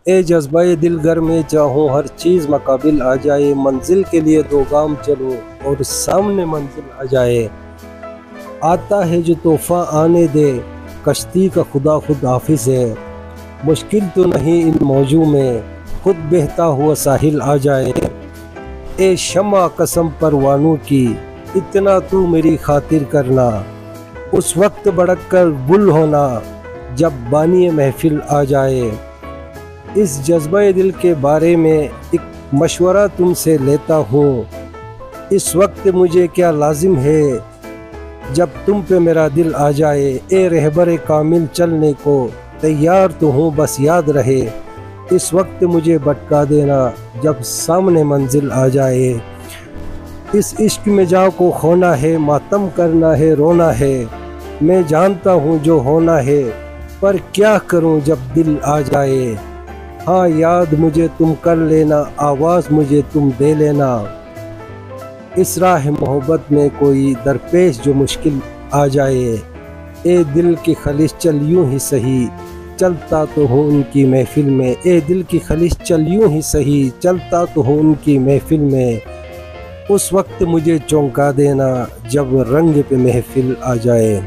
اے جذبہ دل گر میں چاہوں ہر چیز مقابل آ جائے، منزل کے لیے دو گام چلو اور سامنے منزل آ جائے۔ آتا ہے جو تحفہ آنے دے، کشتی کا خدا خود حافظ ہے، مشکل تو نہیں ان موجوں میں، خود بہتا ہوا ساحل آ جائے۔ اے شمع قسم پروانوں کی، اتنا تو میری خاطر کرنا، اس وقت بڑک کر گل ہونا جب بانی محفل آ جائے۔ اس جذبہ دل کے بارے میں ایک مشورہ تم سے لیتا ہوں، اس وقت مجھے کیا لازم ہے جب تم پہ میرا دل آ جائے۔ اے رہبر کامل چلنے کو تیار تو ہوں بس یاد رہے، اس وقت مجھے بھٹکا دینا جب سامنے منزل آ جائے۔ اس عشق میں جاں کو کھونا ہے، ماتم کرنا ہے، رونا ہے، میں جانتا ہوں جو ہونا ہے، پر کیا کروں جب دل آ جائے۔ ہاں یاد مجھے تم کر لینا، آواز مجھے تم دے لینا، اس راہ محبت میں کوئی درپیش جو مشکل آ جائے۔ اے دل کی خلش چل یوں ہی سہی، چلتا تو ہوں ان کی محفل میں، اے دل کی خلش چل یوں ہی سہی، چلتا تو ہوں ان کی محفل میں، اس وقت مجھے چونکا دینا جب رنگ پہ محفل آ جائے۔